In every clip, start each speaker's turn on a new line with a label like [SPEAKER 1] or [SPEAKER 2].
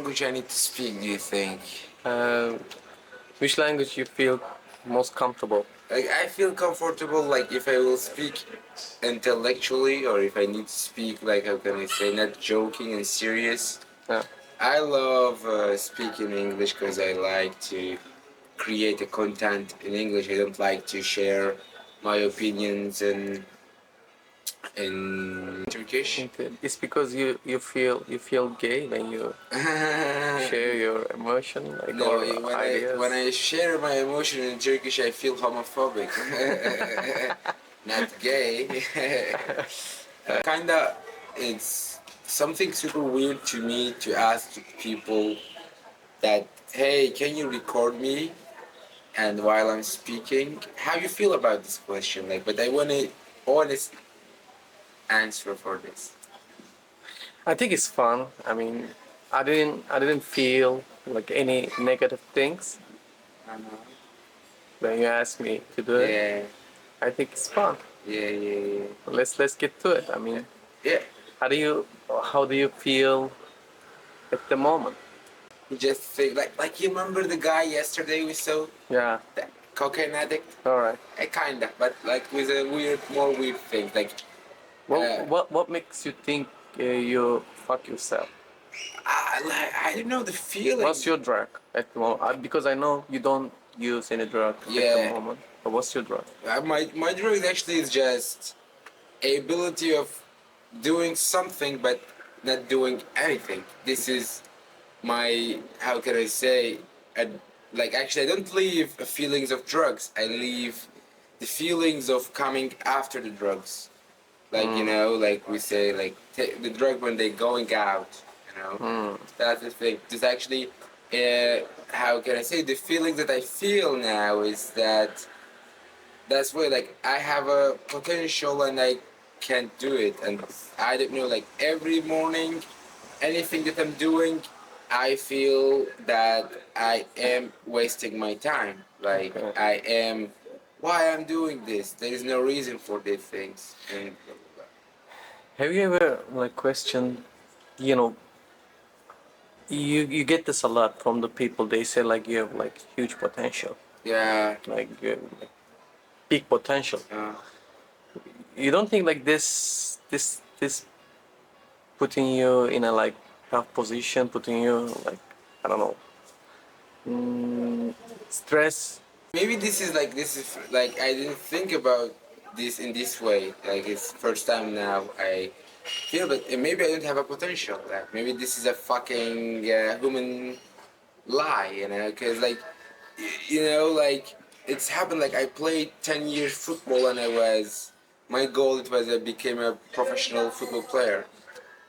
[SPEAKER 1] language I need to speak, do you think?
[SPEAKER 2] Uh, which language you feel most comfortable?
[SPEAKER 1] Like, I feel comfortable, like, if I will speak intellectually, or if I need to speak, like, how can I say, not joking and serious.
[SPEAKER 2] Yeah.
[SPEAKER 1] I love speaking English because I like to create a content in English. I don't like to share my opinions in Turkish.
[SPEAKER 2] Okay. It's because you feel gay when you share your emotion, like,
[SPEAKER 1] No,
[SPEAKER 2] or
[SPEAKER 1] when
[SPEAKER 2] ideas.
[SPEAKER 1] I share my emotion in Turkish, I feel homophobic. Not gay. Kinda, it's something super weird to me to ask people that, hey, can you record me? And while I'm speaking, how you feel about this question? Like, but I want a honest answer for this.
[SPEAKER 2] I think it's fun. I mean, I didn't feel like any negative things
[SPEAKER 1] Uh-huh.
[SPEAKER 2] when you asked me to do it.
[SPEAKER 1] Yeah,
[SPEAKER 2] I think it's fun.
[SPEAKER 1] yeah.
[SPEAKER 2] Let's get to it. I mean,
[SPEAKER 1] Yeah,
[SPEAKER 2] how do you feel at the moment?
[SPEAKER 1] you just think like you remember the guy yesterday we saw,
[SPEAKER 2] Yeah.
[SPEAKER 1] the cocaine addict?
[SPEAKER 2] All right.
[SPEAKER 1] Kinda, but like with a more weird thing. Like,
[SPEAKER 2] What makes you think you fuck yourself?
[SPEAKER 1] I don't know the feeling.
[SPEAKER 2] What's your drug at the moment? Because I know you don't use any drug at the
[SPEAKER 1] Yeah.
[SPEAKER 2] moment. But what's your drug?
[SPEAKER 1] My drug actually is just ability of doing something but not doing anything. This is my, how can I say, like, actually I don't leave feelings of drugs. I leave the feelings of coming after the drugs. Like, you know, like we say, like, the drug when they going out, you know. That's the thing. Just actually, how can I say, the feeling that I feel now is that that's why, like, I have a potential and I can't do it. And I don't know, like, every morning, anything that I'm doing, I feel that I am wasting my time. Like,
[SPEAKER 2] Okay.
[SPEAKER 1] I am, why I'm doing this? There is no reason for these things. And blah, blah, blah.
[SPEAKER 2] Have you ever like questioned, you know, you get this a lot from the people. They say like you have like huge potential,
[SPEAKER 1] Yeah.
[SPEAKER 2] like you have, like, peak potential. You don't think like this putting you in a like tough position, putting you like, I don't know, stress?
[SPEAKER 1] Maybe this is like I didn't think about this in this way. Like, it's first time now I feel that maybe I don't have a potential. Like, maybe this is a fucking human lie, you know? Because, like, you know, like, it's happened. Like, I played 10 years football and my goal it was I became a professional football player,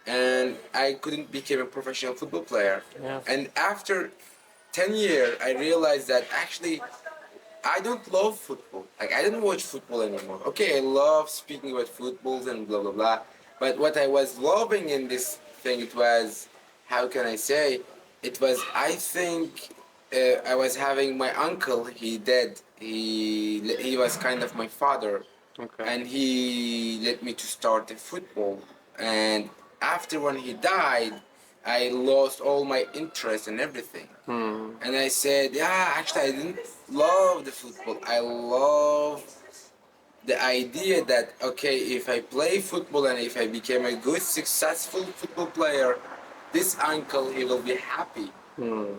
[SPEAKER 1] and I couldn't become a professional football player.
[SPEAKER 2] Yeah.
[SPEAKER 1] And after 10 years, I realized that actually I don't love football. Like, I don't watch football anymore. Okay, I love speaking about footballs and blah blah blah. But what I was loving in this thing, it was, how can I say, it was, I think, I was having my uncle. He dead. He was kind of my father,
[SPEAKER 2] Okay.
[SPEAKER 1] and he let me to start the football. And after when he died, I lost all my interest in everything. And I said, yeah, actually, I didn't love the football. I love the idea that, okay, if I play football and if I became a good, successful football player, this uncle, he will be happy.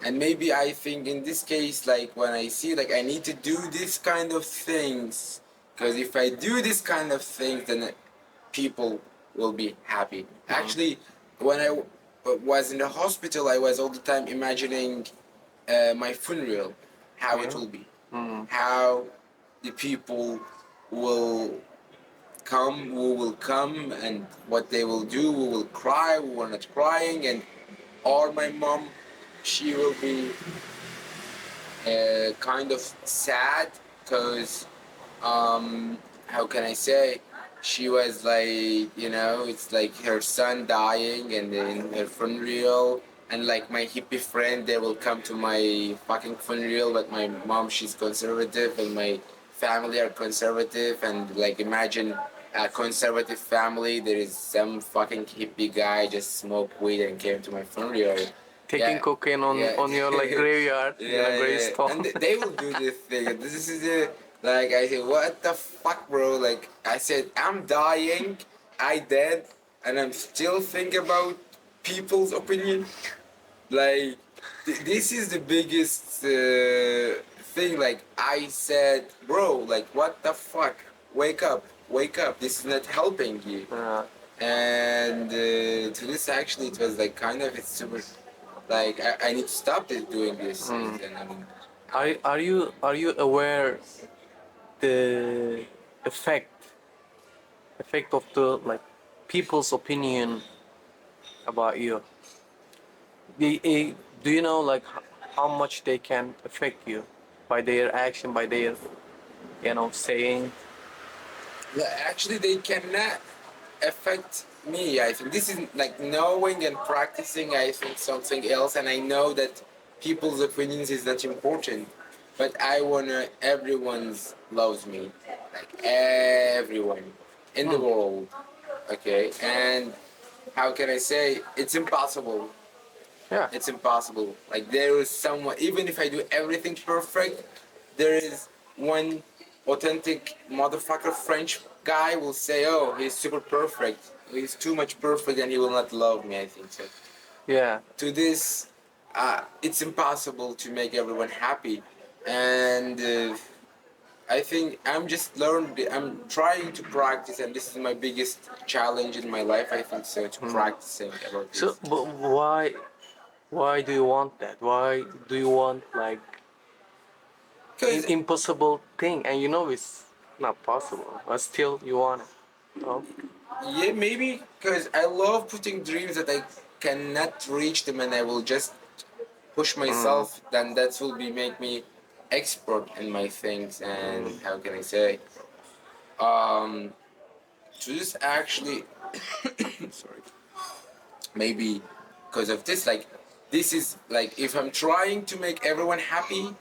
[SPEAKER 1] And maybe I think in this case, like, when I see, like, I need to do this kind of things, because if I do this kind of things, then people will be happy. Actually, when I was in the hospital, I was all the time imagining my funeral, how it will be, how the people will come, who will come, and what they will do, who will cry, who are not crying, and or my mom, she will be kind of sad because how can I say, she was like, you know, it's like her son dying and then her funeral, and like my hippie friend, they will come to my fucking funeral, but my mom, she's conservative and my family are conservative, and like, imagine a conservative family, there is some fucking hippie guy just smoked weed and came to my funeral.
[SPEAKER 2] taking cocaine on your like graveyard,
[SPEAKER 1] yeah, yeah.
[SPEAKER 2] gravestone.
[SPEAKER 1] And they will do this thing. This is the like I said, what the fuck, bro? Like I said, I'm dying, I dead, and I'm still thinking about people's opinion. Like this is the biggest thing. Like I said, bro, like what the fuck? Wake up, wake up. This is not helping you. And to this actually, it was like kind of it's super. Like I need to stop this doing this. And
[SPEAKER 2] Are you aware the effect of the like people's opinion about you? Do you know like how much they can affect you by their action, by their saying?
[SPEAKER 1] yeah, actually, they cannot affect me. I think this is like knowing and practicing. I think something else, and I know that people's opinions is not important, but I wanna everyone's loves me, like everyone in the world. Okay, and how can I say it's impossible?
[SPEAKER 2] Yeah.
[SPEAKER 1] It's impossible. Like there is someone, even if I do everything perfect, there is one authentic motherfucker French guy will say, "Oh, he's super perfect. He's too much perfect, and he will not love me." I think so.
[SPEAKER 2] Yeah.
[SPEAKER 1] To this, it's impossible to make everyone happy, and I think I'm just learned. I'm trying to practice, and this is my biggest challenge in my life. I think so, to practicing about
[SPEAKER 2] So,
[SPEAKER 1] this.
[SPEAKER 2] but why do you want that? Why do you want like
[SPEAKER 1] Because
[SPEAKER 2] impossible thing, and you know it's not possible, but still you want it? Oh.
[SPEAKER 1] yeah, maybe because I love putting dreams that I cannot reach them, and I will just push myself. Then that will be make me expert in my things. And how can I say? Um, to this actually, sorry, maybe because of this, like this is like if I'm trying to make everyone happy,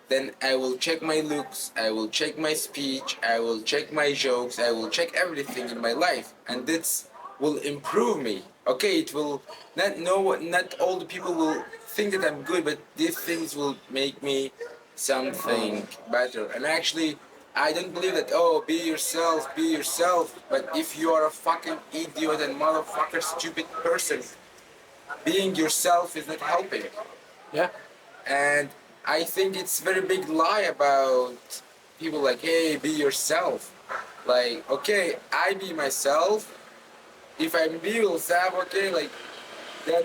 [SPEAKER 1] then I will check my looks, I will check my speech, I will check my jokes, I will check everything in my life, and this will improve me. Okay, it will not all the people will think that I'm good, but these things will make me something better. And actually, I don't believe that. Oh, be yourself, be yourself. But if you are a fucking idiot and motherfucker, stupid person, being yourself is not helping.
[SPEAKER 2] Yeah.
[SPEAKER 1] And I think it's very big lie about people like, hey, be yourself. Like, okay, I be myself. If I be myself, okay, like, then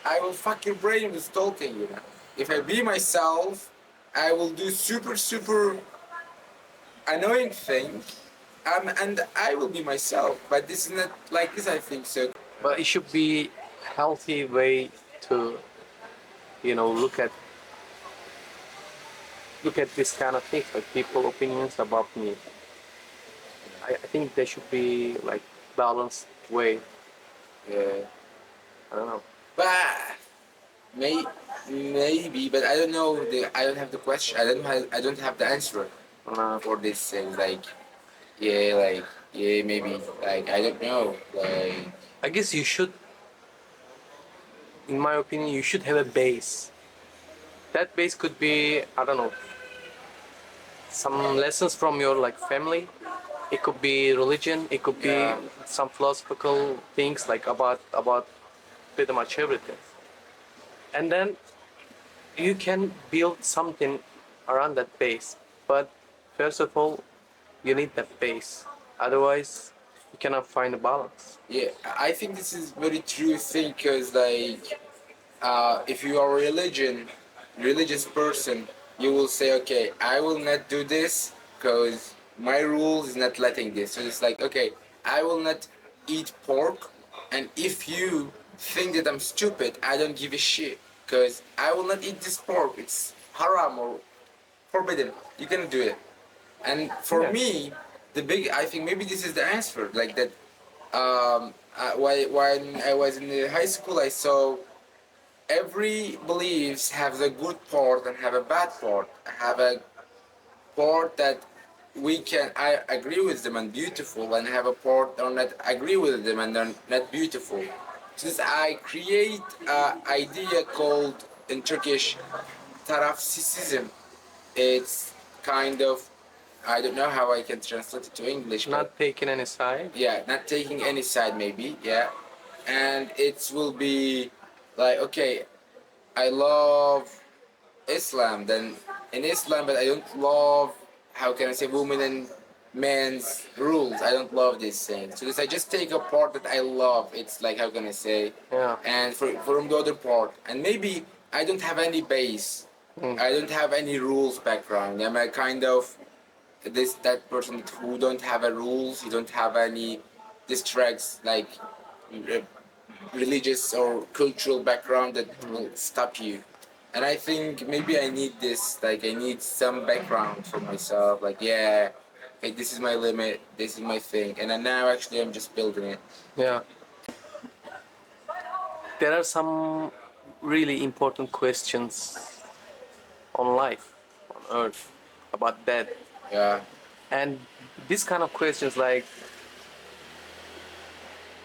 [SPEAKER 1] I will fuck your brain with talking, you know. If I be myself, I will do super, super annoying thing, and I will be myself. But this is not like this, I think so.
[SPEAKER 2] But it should be healthy way to look at this kind of things, like people opinions about me. I think there should be like balanced way.
[SPEAKER 1] Yeah.
[SPEAKER 2] I don't know.
[SPEAKER 1] But May, maybe, but I don't know. I don't have the question. I don't have the answer for this thing. Like, yeah, maybe. Like, I don't know. Like,
[SPEAKER 2] I guess you should, in my opinion, you should have a base. That base could be, I don't know, some lessons from your like family. It could be religion. It could be
[SPEAKER 1] yeah,
[SPEAKER 2] some philosophical things like about pretty much everything. And then you can build something around that base. But first of all, you need that base. Otherwise, you cannot find a balance.
[SPEAKER 1] yeah. I think this is very true thing because like, if you are religious person, you will say, okay, I will not do this because my rules is not letting this. So it's like, okay, I will not eat pork, and if you think that I'm stupid, I don't give a shit because I will not eat this pork. It's haram or forbidden. You cannot do it. And for
[SPEAKER 2] Yeah.
[SPEAKER 1] me, I think maybe this is the answer. Like that, when I was in the high school, I saw every beliefs have a good part and have a bad part. Have a part that I agree with them and beautiful, and have a part or not agree with them and they're not beautiful. Since I create an idea called in Turkish tarafsizm. It's kind of, I don't know how I can translate it to English, but
[SPEAKER 2] Not taking any side.
[SPEAKER 1] yeah, not taking any side maybe, yeah. And it will be like, okay, I love Islam, then in Islam, but I don't love, how can I say, women and men's rules. I don't love these things. So this, I just take a part that I love. It's like, how can I say,
[SPEAKER 2] Yeah.
[SPEAKER 1] and from the other part, and maybe I don't have any base. I don't have any rules background. I'm a kind of that person who don't have a rules. He don't have any distracts like religious or cultural background that will stop you. And I think maybe I need this, like I need some background for myself, like yeah, hey, this is my limit, this is my thing. And then now actually I'm just building it.
[SPEAKER 2] Yeah. There are some really important questions on life, on Earth, about death,
[SPEAKER 1] Yeah.
[SPEAKER 2] and these kind of questions like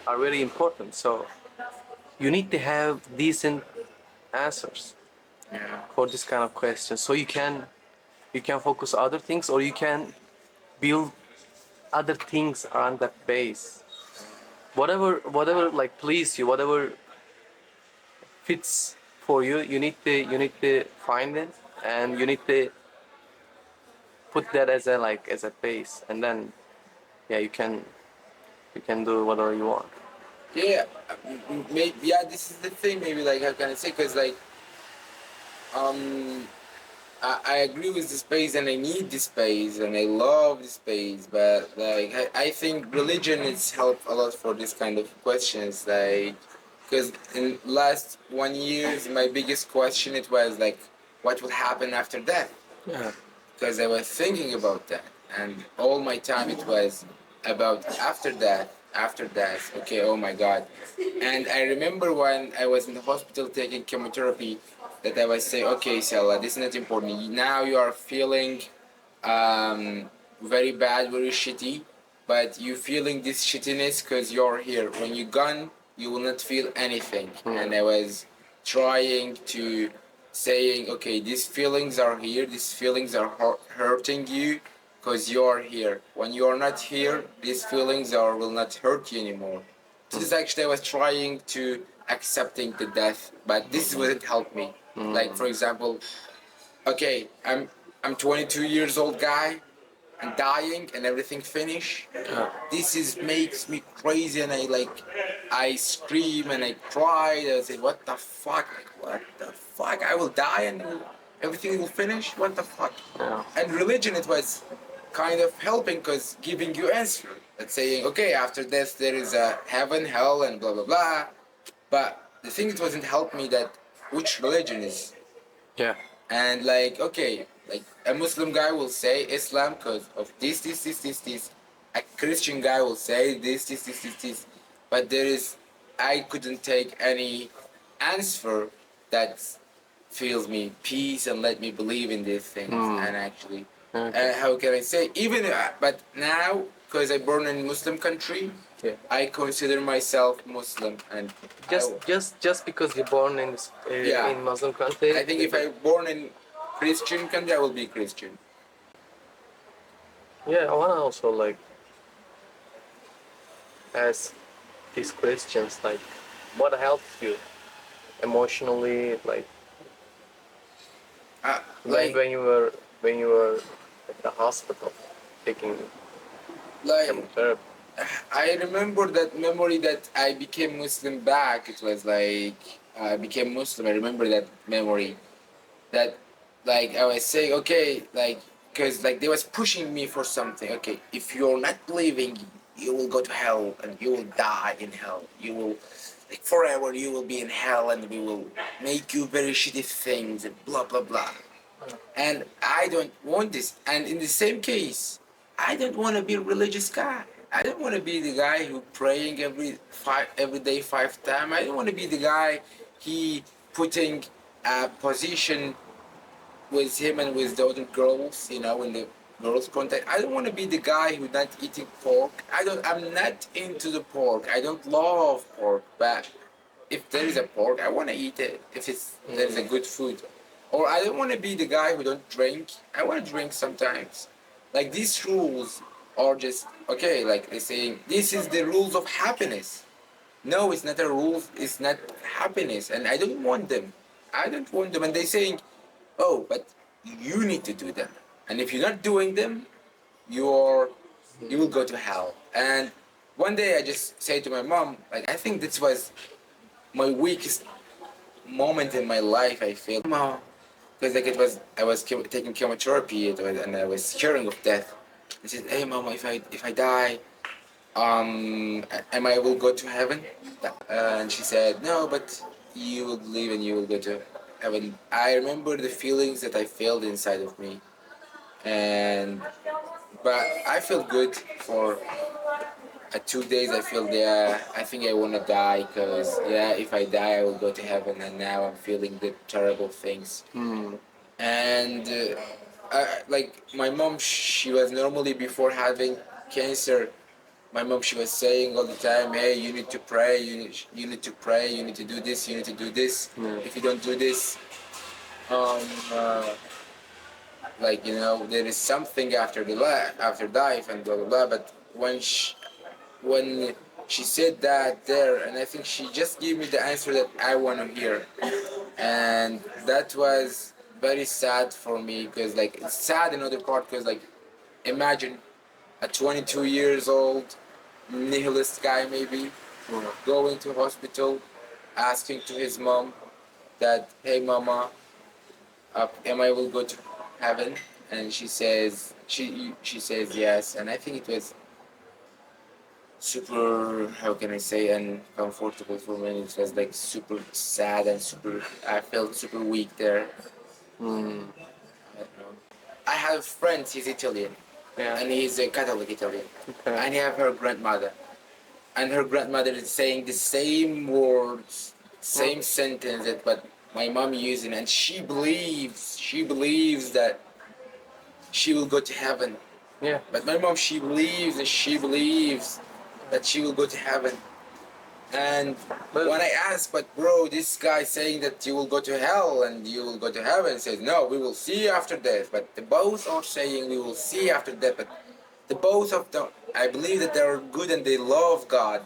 [SPEAKER 2] are very important. So you need to have decent answers
[SPEAKER 1] Yeah.
[SPEAKER 2] for this kind of questions, so you can focus other things, or you can build other things around that base. Whatever like please you, whatever fits for you, you need to find it, and you need to put that as a like as a base, and then yeah, you can do whatever you want.
[SPEAKER 1] Yeah, maybe, yeah, this is the thing, maybe like, how can I say, because like, um, I agree with the space and I need the space and I love the space, but like I think religion has helped a lot for this kind of questions, like because in last 1 year my biggest question it was like what will happen after death,
[SPEAKER 2] Yeah.
[SPEAKER 1] because I was thinking about that, and all my time it was about after that, after that. Okay, oh my God. And I remember when I was in the hospital taking chemotherapy, that I was saying, okay, Selah, this is not important. Now you are feeling very bad, very shitty, but you feeling this shittiness because you're here. When you're gone, you will not feel anything. And I was trying to saying, okay, these feelings are here, these feelings are hurting you because you're here. When you're not here, these feelings are will not hurt you anymore. So this actually I was trying to accepting the death, but this wouldn't help me. Like for example, okay, I'm 22 years old guy, and dying and everything finish. This is makes me crazy, and I scream and I cry. I say, what the fuck? What the fuck? I will die and everything will finish. What the fuck?
[SPEAKER 2] Yeah.
[SPEAKER 1] And religion, it was kind of helping because giving you answer. It's saying, okay, after death there is a heaven, hell, and blah blah blah. But the thing it wasn't help me that which religion is,
[SPEAKER 2] Yeah.
[SPEAKER 1] and like okay, like a Muslim guy will say Islam because of this. A Christian guy will say this. But there is, I couldn't take any answer that feels me peace and let me believe in these things. And actually,
[SPEAKER 2] Okay.
[SPEAKER 1] how can I say, even but now because I born in Muslim country,
[SPEAKER 2] Yeah.
[SPEAKER 1] I consider myself Muslim, and
[SPEAKER 2] Just because you're born in
[SPEAKER 1] Yeah.
[SPEAKER 2] in Muslim country.
[SPEAKER 1] I think if I born in Christian country, I will be Christian.
[SPEAKER 2] Yeah, I wanna also like ask these questions like, what helps you emotionally, like
[SPEAKER 1] Like,
[SPEAKER 2] when you were at the hospital taking
[SPEAKER 1] like
[SPEAKER 2] chemotherapy.
[SPEAKER 1] I remember that memory that I became Muslim back. It was like I became Muslim. I remember that memory. That like I was saying, okay, like because like they was pushing me for something. Okay, if you're not believing, you will go to hell and you will die in hell. You will like forever. You will be in hell, and we will make you very shitty things and blah blah blah. And I don't want this. And in the same case, I don't want to be a religious guy. I don't want to be the guy who praying every day 5 times. I don't want to be the guy he putting a position with him and with the other girls, you know, in the girls contact. I don't want to be the guy who's not eating pork. I'm not into the pork. I don't love pork, but if there is a pork, I want to eat it. If there is a good food, or I don't want to be the guy who don't drink. I want to drink sometimes. Like these rules are just okay. Like they saying this is the rules of happiness. No, it's not a rule. It's not happiness, and I don't want them. I don't want them. And they saying, oh, but you need to do them. And if you're not doing them, you will go to hell. And one day I just say to my mom, like I think this was my weakest moment in my life. I feel, mom, because like I was taking chemotherapy, and I was scaring of death. I said, hey, mom, if I die, am I will go to heaven? And she said, no, but you will live and you will go to heaven. I remember the feelings that I felt inside of me, and but I felt good for 2 days. I feel yeah, I think I wanna die because yeah, if I die, I will go to heaven. And now I'm feeling the terrible things. And like my mom, she was normally before having cancer. My mom, she was saying all the time, hey, you need to pray, you need to pray, you need to do this, you need to do this. If you don't do this, um, uh, like there is something after the after life and blah blah blah. But when she said that there, and I think she just gave me the answer that I want to hear, and that was very sad for me because like it's sad another part because like imagine a 22 years old nihilist guy maybe going to hospital asking to his mom that hey mama am I will go to heaven, and she says yes. And I think it was super, how can I say, uncomfortable for me. It was like super sad and super, I felt super weak there. I don't know. I have friends, he's Italian, and he's a Catholic Italian, and he have her grandmother, and her grandmother is saying the same words, same sentence that but my mom using, and she believes that she will go to heaven.
[SPEAKER 2] Yeah.
[SPEAKER 1] But my mom, she believes that she will go to heaven. And when I ask, but bro, this guy saying that you will go to hell and you will go to heaven, says no, we will see after death. But the both are saying we will see after death. But the both of them, I believe that they are good and they love God,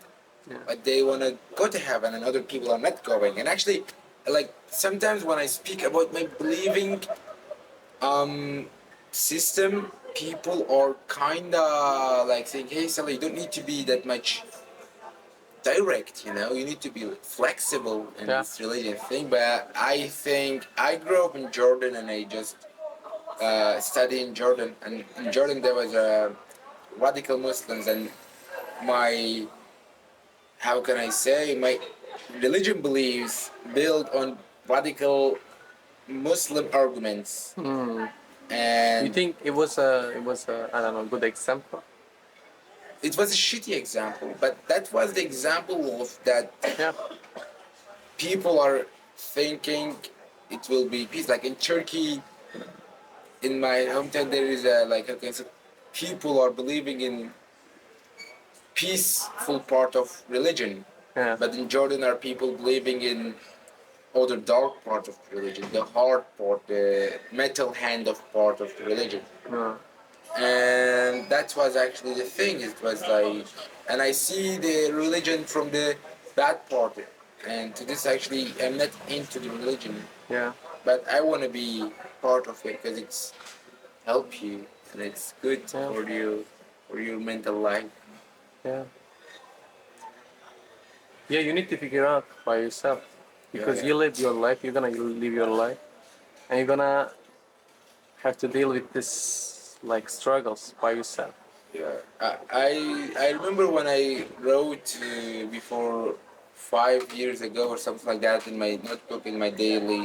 [SPEAKER 1] but they want to go to heaven, and other people are not going. And actually, like sometimes when I speak about my believing system, people are kinda like saying, "Hey, Salah, you don't need to be that much direct. You need to be flexible in this religion thing." But I think I grew up in Jordan, and I just studied in Jordan. And in Jordan, there was radical Muslims, and my how can I say my religion beliefs build on radical Muslim arguments. And
[SPEAKER 2] You think it was a I don't know, good example?
[SPEAKER 1] it was a shitty example, but that was the example of that
[SPEAKER 2] Yeah.
[SPEAKER 1] people are thinking it will be peace. Like in Turkey, in my hometown, there is a like okay, so people are believing in peaceful part of religion,
[SPEAKER 2] Yeah.
[SPEAKER 1] but in Jordan are people believing in other dark part of religion, the hard part, the metal hand of part of the religion.
[SPEAKER 2] Yeah.
[SPEAKER 1] And that was actually the thing. It was like, and I see the religion from the bad part, and to this actually, I'm not into the religion,
[SPEAKER 2] Yeah.
[SPEAKER 1] but I want to be part of it because it's help you and it's good for your mental life.
[SPEAKER 2] Yeah. Yeah, you need to figure out by yourself because
[SPEAKER 1] Yeah.
[SPEAKER 2] you live your life. You're gonna live your life, and you're gonna have to deal with this like struggles by yourself.
[SPEAKER 1] Yeah, I remember when I wrote before 5 years ago or something like that in my notebook in my daily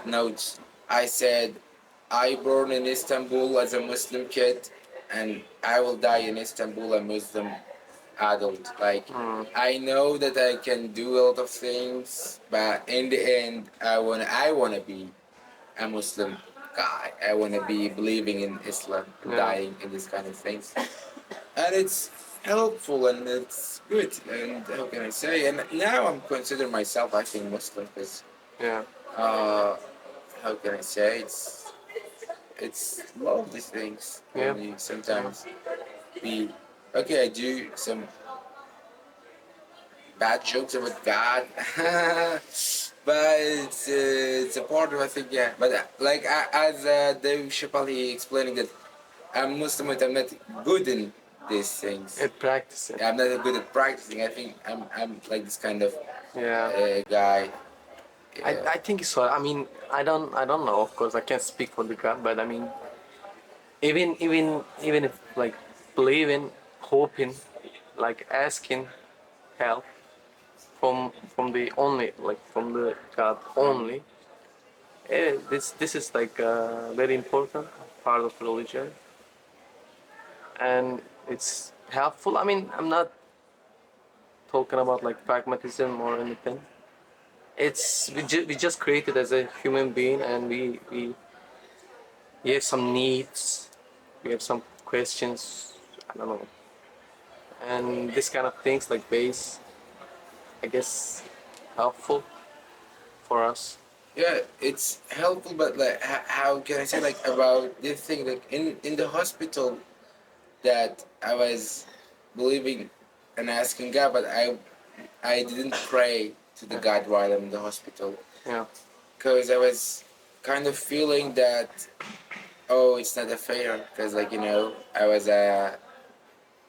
[SPEAKER 1] notes. I said, I born in Istanbul as a Muslim kid, and I will die in Istanbul a Muslim adult. Like I know that I can do a lot of things, but in the end, I wanna be a Muslim guy. I wanna be believing in Islam,
[SPEAKER 2] Yeah.
[SPEAKER 1] dying in this kind of things, and it's helpful and it's good. And how can I say? And now I'm consider myself, I think, Muslim because
[SPEAKER 2] Yeah.
[SPEAKER 1] uh, how can I say? It's love these things.
[SPEAKER 2] Yeah.
[SPEAKER 1] Only
[SPEAKER 2] Yeah.
[SPEAKER 1] sometimes we okay. I do some bad jokes about God, but it's a part of I think yeah. But like as Dave Chappelle he explaining that I'm Muslim, but I'm not good in these things.
[SPEAKER 2] It practice it.
[SPEAKER 1] I'm not good at practicing. I think I'm like this kind of
[SPEAKER 2] Yeah.
[SPEAKER 1] guy. Yeah.
[SPEAKER 2] I think so. I mean, I don't know. Of course, I can't speak for the God, but I mean, even if like believing, hoping, like asking help from the only like from the God only. This is like a very important part of religion, and it's helpful. I mean, I'm not talking about like pragmatism or anything. It's we just created as a human being, and we have some needs, we have some questions. I don't know, and this kind of things like base, I guess, helpful for us.
[SPEAKER 1] Yeah, it's helpful, but like, how can I say like about this thing like in the hospital that I was believing and asking God, but I didn't pray to the
[SPEAKER 2] Yeah,
[SPEAKER 1] God while I'm in the hospital
[SPEAKER 2] yeah,
[SPEAKER 1] because I was kind of feeling that oh it's not a fair because like I was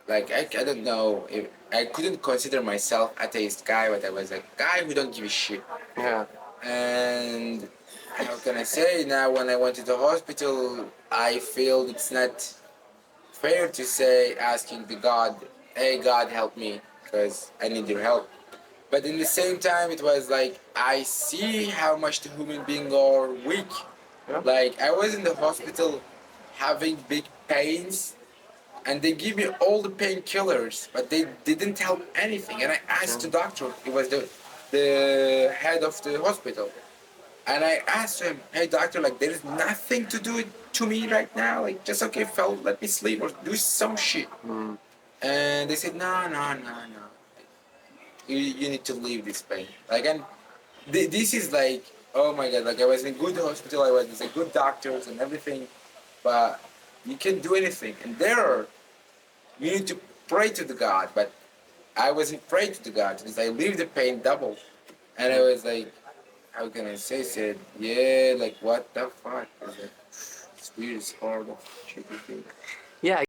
[SPEAKER 1] like I don't know if I couldn't consider myself atheist guy, but I was a guy who don't give a shit.
[SPEAKER 2] yeah,
[SPEAKER 1] And how can I say now when I went to the hospital, I feel it's not fair to say asking the God, hey God help me because I need your help. But in the same time, it was like I see how much the human being are weak.
[SPEAKER 2] yeah,
[SPEAKER 1] Like I was in the hospital having big pains and they give me all the painkillers, but they didn't help anything. And I
[SPEAKER 2] yeah,
[SPEAKER 1] asked the doctor, it was the head of the hospital, and I asked him, "Hey doctor, like there is nothing to do to me right now. Like just okay, fell, let me sleep or do some shit."
[SPEAKER 2] mm,
[SPEAKER 1] And they said, "No, no, no, no. You need to leave this pain." Like and this is like, oh my god, like I was in a good hospital, I was with a good doctors and everything, but you can't do anything. And there, you need to pray to the God, but I wasn't praying to the God because I leave the pain double. And I
[SPEAKER 2] mm.
[SPEAKER 1] was like, how can I say? Said, yeah, like what the fuck? I was like, it's weird, it's horrible, shitty thing.